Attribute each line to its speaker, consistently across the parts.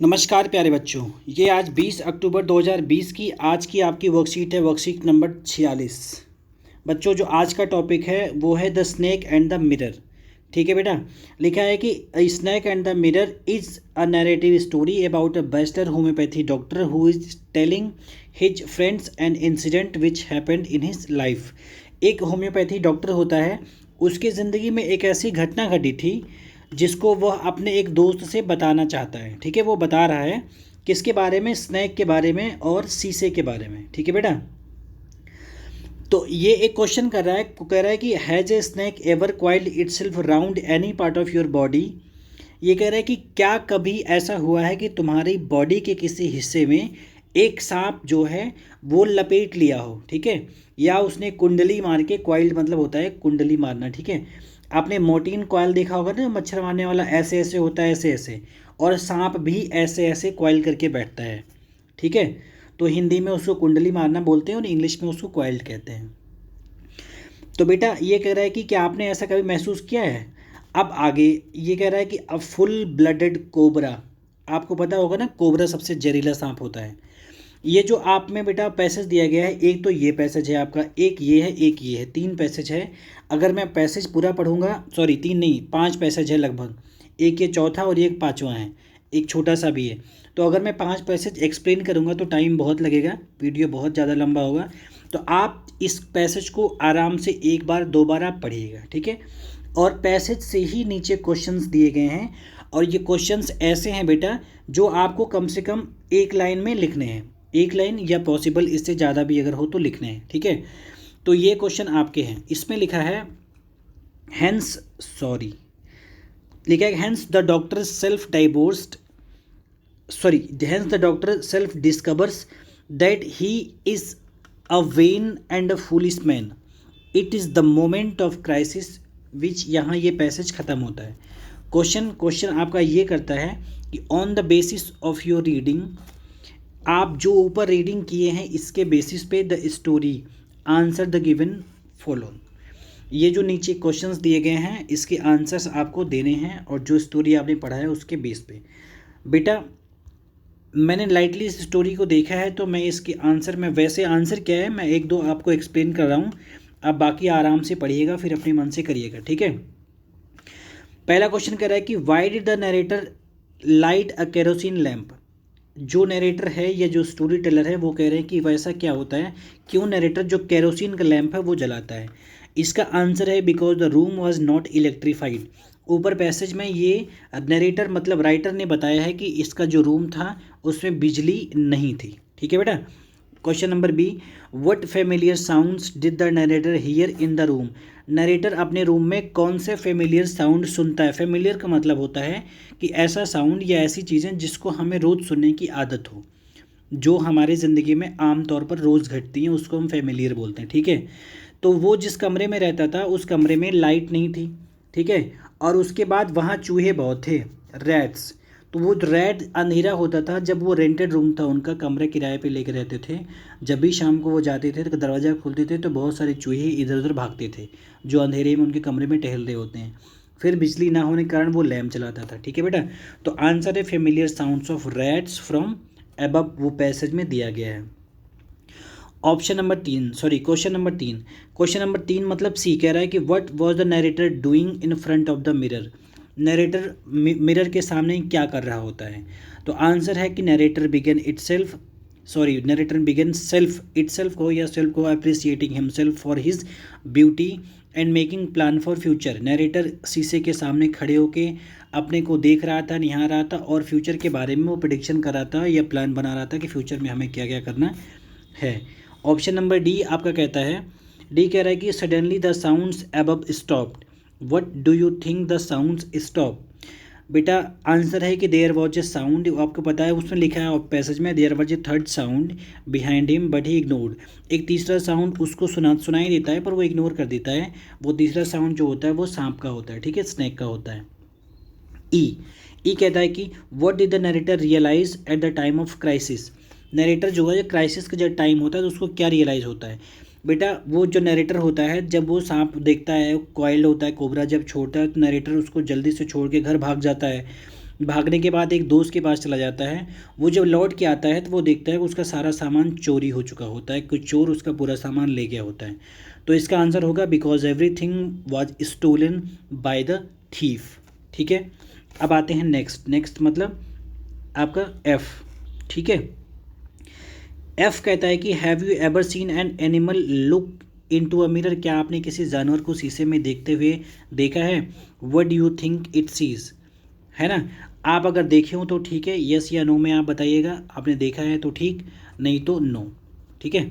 Speaker 1: नमस्कार प्यारे बच्चों। ये आज 20 अक्टूबर 2020 की आज की आपकी वर्कशीट है, वर्कशीट नंबर 46। बच्चों, जो आज का टॉपिक है वो है the snake and the mirror. ठीक है बेटा, लिखा है कि snake and the mirror is a narrative story about a bachelor homeopathy doctor who is telling his friends and incident which happened in his life. एक होम्योपैथी डॉक्टर होता है, उसकी ज़िंदगी में एक ऐसी घटना घटी थी जिसको वह अपने एक दोस्त से बताना चाहता है। ठीक है, वो बता रहा है किसके बारे में? स्नैक के बारे में और शीशे के बारे में। ठीक है बेटा, तो ये एक क्वेश्चन कर रहा है, कह रहा है कि has a snack ever coiled itself round any part of your body. ये कह रहा है कि क्या कभी ऐसा हुआ है कि तुम्हारी बॉडी के किसी हिस्से में एक सांप जो है वो लपेट लिया हो। ठीक है, या उसने कुंडली मार के, क्वाइल्ड मतलब होता है कुंडली मारना। ठीक है, आपने मोर्टीन कॉइल देखा होगा ना, मच्छर मारने वाला, ऐसे ऐसे होता है, ऐसे ऐसे, और सांप भी ऐसे ऐसे कॉइल करके बैठता है। ठीक है, तो हिंदी में उसको कुंडली मारना बोलते हैं और इंग्लिश में उसको कॉइल्ड कहते हैं। तो बेटा ये कह रहा है कि क्या आपने ऐसा कभी महसूस किया है? अब आगे ये कह रहा है कि अ फुल ब्लडेड कोबरा, आपको पता होगा ना कोबरा सबसे जहरीला सांप होता है। ये जो आप में बेटा पैसेज दिया गया है, एक तो ये पैसेज है आपका, एक ये है, एक ये है, 3 पैसेज है। अगर मैं पैसेज पूरा पढ़ूंगा, सॉरी 3 नहीं 5 पैसेज है लगभग, एक ये चौथा और ये एक पाँचवा है, एक छोटा सा भी है। तो अगर मैं 5 पैसेज एक्सप्लेन करूंगा तो टाइम बहुत लगेगा, वीडियो बहुत ज़्यादा लंबा होगा। तो आप इस पैसेज को आराम से एक बार 2 बार आप पढ़िएगा। ठीक है, और पैसेज से ही नीचे क्वेश्चंस दिए गए हैं, और ये क्वेश्चंस ऐसे हैं बेटा जो आपको कम से कम एक लाइन में लिखने हैं, एक लाइन या पॉसिबल इससे ज़्यादा भी अगर हो तो लिखने हैं। ठीक है, तो ये क्वेश्चन आपके हैं। इसमें लिखा है हैंस सॉरी लिखा है hence the doctor self divorced sorry hence the doctor self discovers that he is a vain and a foolish man. It is the moment of crisis which, यहाँ ये पैसेज ख़त्म होता है। क्वेश्चन आपका ये करता है कि on the basis of your reading, आप जो ऊपर रीडिंग किए हैं इसके बेसिस पे the story answer the given follow. ये जो नीचे क्वेश्चंस दिए गए हैं इसके आंसर्स आपको देने हैं, और जो स्टोरी आपने पढ़ा है उसके बेस पे। बेटा मैंने लाइटली इस स्टोरी को देखा है, तो मैं इसके आंसर में, वैसे आंसर क्या है मैं एक दो आपको एक्सप्लेन कर रहा हूँ, आप बाकी आराम से पढ़िएगा, फिर अपने मन से करिएगा। ठीक है, पहला क्वेश्चन कह रहा है कि why did the narrator light a kerosene lamp. जो नरेटर है या जो स्टोरी टेलर है वो कह रहे हैं कि वैसा क्या होता है, क्यों नरेटर जो केरोसिन का लैंप है वो जलाता है। इसका आंसर है because the room was not electrified. ऊपर पैसेज में ये नरेटर मतलब राइटर ने बताया है कि इसका जो रूम था उसमें बिजली नहीं थी। ठीक है बेटा, question number B, what familiar sounds did the narrator hear in the room. Narrator अपने रूम में कौन से फेमिलियर साउंड सुनता है? फेमिलियर का मतलब होता है कि ऐसा साउंड या ऐसी चीज़ें जिसको हमें रोज़ सुनने की आदत हो, जो हमारी ज़िंदगी में आम तौर पर रोज़ घटती हैं, उसको हम फेमिलियर बोलते हैं। ठीक है, तो वो जिस कमरे में रहता था उस कमरे में लाइट नहीं थी। ठीक है, और उसके बाद वहाँ चूहे बहुत थे, रैट्स। तो वो रैट अंधेरा होता था, जब वो रेंटेड रूम था उनका, कमरे किराए पे लेके रहते थे, जब भी शाम को वो जाते थे तो दरवाज़ा खोलते थे तो बहुत सारे चूहे इधर उधर भागते थे जो अंधेरे में उनके कमरे में टहल रहे होते हैं। फिर बिजली ना होने के कारण वो लैम्प चलाता था। ठीक है बेटा, तो आंसर है familiar sounds of rats from above, वो पैसेज में दिया गया है। Option number 3, sorry question number 3 मतलब सी कह रहा है कि what was the narrator doing in front of the mirror. Narrator mirror के सामने क्या कर रहा होता है? तो आंसर है कि नरेटर बिगन सेल्फ इटसेल्फ को या सेल्फ को appreciating himself for his beauty and making plan for future. Narrator शीशे के सामने खड़े होके अपने को देख रहा था, निहार रहा था, और फ्यूचर के बारे में वो प्रिडिक्शन कर रहा था या प्लान बना रहा था कि फ्यूचर में हमें क्या क्या करना है। ऑप्शन नंबर डी आपका कहता है, डी कह रहा है कि suddenly the sounds above stopped. What do you think the sounds stop. बेटा आंसर है कि देयर वॉज ए साउंड, आपको पता है उसमें लिखा है पैसेज में, there was a third sound behind him but he ignored. एक तीसरा साउंड उसको सुनाई देता है पर वो इग्नोर कर देता है। वो तीसरा साउंड जो होता है वो सांप का होता है। ठीक है, स्नैक का होता है। ई कहता है कि what did the narrator realise at the time of crisis. Narrator जो है क्राइसिस का जब टाइम होता है तो उसको क्या रियलाइज़ होता है? बेटा वो जो नरेटर होता है जब वो सांप देखता है, कॉइल्ड होता है कोबरा, जब छोड़ता है तो नरेटर उसको जल्दी से छोड़ के घर भाग जाता है। भागने के बाद एक दोस्त के पास चला जाता है। वो जब लौट के आता है तो वो देखता है कि उसका सारा सामान चोरी हो चुका होता है, कोई चोर उसका पूरा सामान ले गया होता है। तो इसका आंसर होगा because everything was stolen by the thief. ठीक है, अब आते हैं नेक्स्ट। नेक्स्ट मतलब आपका एफ। ठीक है, एफ कहता है कि have you ever seen an animal look into a mirror. क्या आपने किसी जानवर को शीशे में देखते हुए देखा है? What do you think it sees, है ना। आप अगर देखे हो तो ठीक है, यस या नो में आप बताइएगा। आपने देखा है तो ठीक, नहीं तो नो। ठीक है,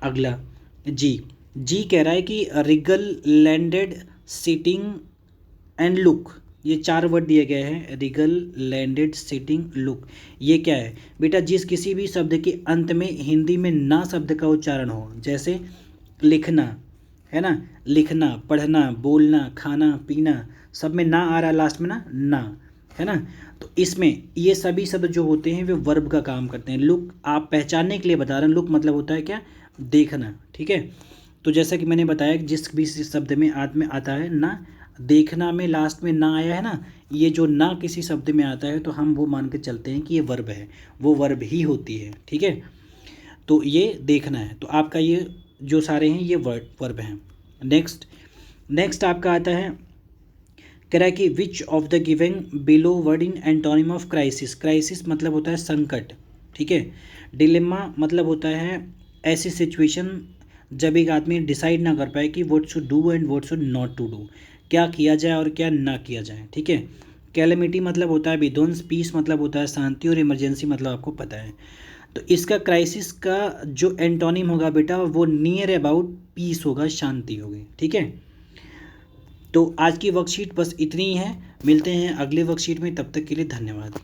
Speaker 1: अगला जी। जी कह रहा है कि Regal landed sitting and look. ये 4 वर्ड दिए गए हैं, रिगल लैंडेड सिटिंग लुक। ये क्या है बेटा? जिस किसी भी शब्द के अंत में हिंदी में ना शब्द का उच्चारण हो, जैसे लिखना, है ना, लिखना, पढ़ना, बोलना, खाना, पीना, सब में ना आ रहा है लास्ट में ना, है ना। तो इसमें ये सभी शब्द जो होते हैं वे वर्ब का काम करते हैं। लुक आप पहचानने के लिए बता रहे हैं, लुक मतलब होता है क्या? देखना। ठीक है, तो जैसा कि मैंने बताया कि जिस भी शब्द में आद में आता है ना, देखना में लास्ट में ना आया है ना, ये जो ना किसी शब्द में आता है तो हम वो मान के चलते हैं कि ये वर्ब है, वो वर्ब ही होती है। ठीक है, तो ये देखना है, तो आपका ये जो सारे हैं ये वर्ब हैं। नेक्स्ट आपका आता है, कह रहा है कि which of the giving below word in antonym of crisis. Crisis मतलब होता है संकट। ठीक है, डिलेमा मतलब होता है ऐसी सिचुएशन जब एक आदमी डिसाइड ना कर पाए कि what should do and what should not to do, क्या किया जाए और क्या ना किया जाए। ठीक है, कैलेमिटी मतलब होता है विध्वंस, पीस मतलब होता है शांति, और इमरजेंसी मतलब आपको पता है। तो इसका क्राइसिस का जो एंटोनिम होगा बेटा वो नियर अबाउट पीस होगा, शांति होगी। ठीक है, तो आज की वर्कशीट बस इतनी ही है। मिलते हैं अगले वर्कशीट में, तब तक के लिए धन्यवाद।